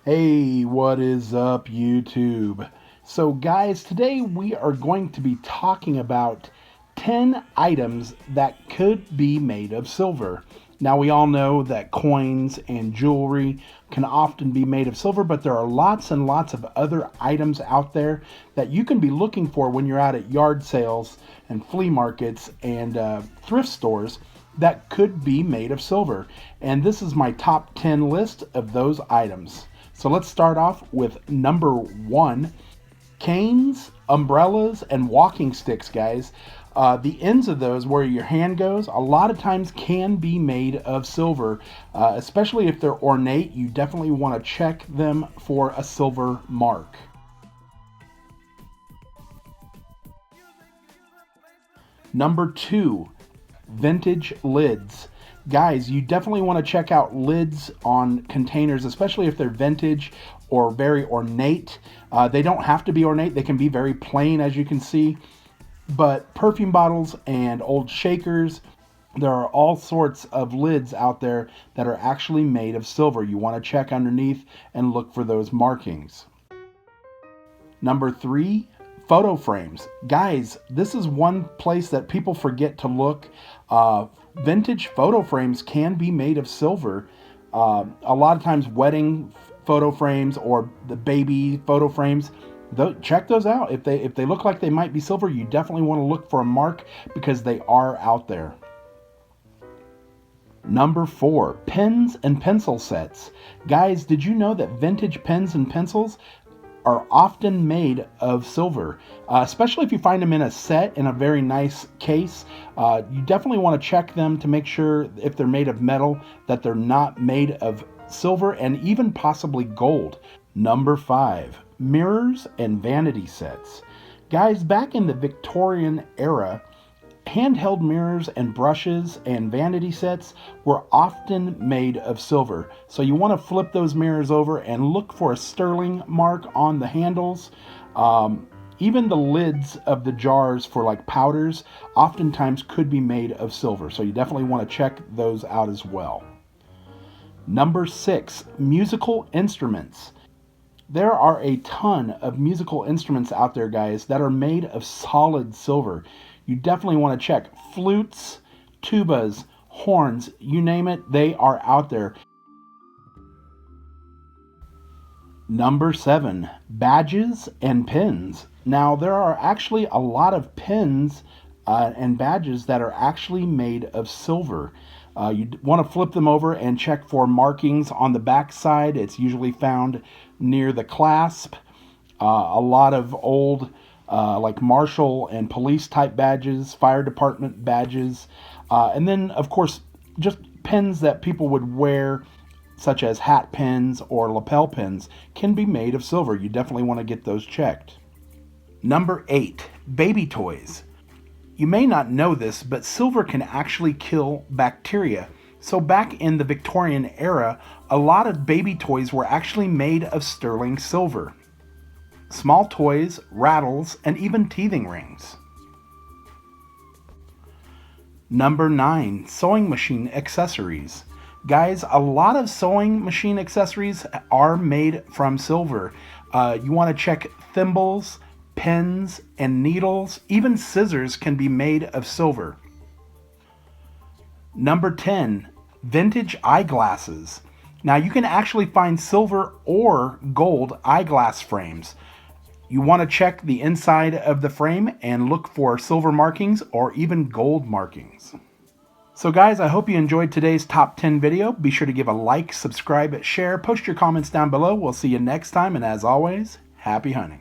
Hey, what is up, YouTube? So, guys, today we are going to be talking about 10 items that could be made of silver. Now, we all know that coins and jewelry can often be made of silver, but there are lots and lots of other items out there that you can be looking for when you're out at yard sales and flea markets and thrift stores that could be made of silver. And this is my top 10 list of those items. So let's start off with number one, canes, umbrellas, and walking sticks, guys. The ends of those, where your hand goes, a lot of times can be made of silver, especially if they're ornate. You definitely want to check them for a silver mark. Number two, vintage lids. Guys, you definitely want to check out lids on containers, especially if they're vintage or very ornate. They don't have to be ornate, they can be very plain, as you can see. But perfume bottles and old shakers, there are all sorts of lids out there that are actually made of silver. You want to check underneath and look for those markings. Number three, photo frames. Guys, this is one place that people forget to look. Vintage photo frames can be made of silver. A lot of times wedding photo frames or the baby photo frames, check those out. If they look like they might be silver, you definitely want to look for a mark because they are out there. Number four, pens and pencil sets. Guys, did you know that vintage pens and pencils are often made of silver, especially if you find them in a set in a very nice case. You definitely want to check them to make sure if they're made of metal that they're not made of silver and even possibly gold. Number five, mirrors and vanity sets. Guys, back in the Victorian era, handheld mirrors and brushes and vanity sets were often made of silver. So you want to flip those mirrors over and look for a sterling mark on the handles. Even the lids of the jars for like powders oftentimes could be made of silver. So you definitely want to check those out as well. Number six, musical instruments. There are a ton of musical instruments out there, guys, that are made of solid silver. You definitely want to check flutes, tubas, horns, you name it, they are out there. Number seven, badges and pins. Now, there are actually a lot of pins and badges that are actually made of silver. You want to flip them over and check for markings on the back side. It's usually found near the clasp. A lot of old like marshal and police type badges, fire department badges, and then of course just pins that people would wear, such as hat pins or lapel pins, can be made of silver. You definitely want to get those checked. Number eight, baby toys. You may not know this, but silver can actually kill bacteria. So back in the Victorian era, a lot of baby toys were actually made of sterling silver. Small toys, rattles, and even teething rings. Number nine, sewing machine accessories. Guys, a lot of sewing machine accessories are made from silver. You want to check thimbles, pens, and needles. Even scissors can be made of silver. Number 10, vintage eyeglasses. Now you can actually find silver or gold eyeglass frames. You want to check the inside of the frame and look for silver markings or even gold markings. So guys, I hope you enjoyed today's top 10 video. Be sure to give a like, subscribe, share, post your comments down below. We'll see you next time, and as always, happy hunting.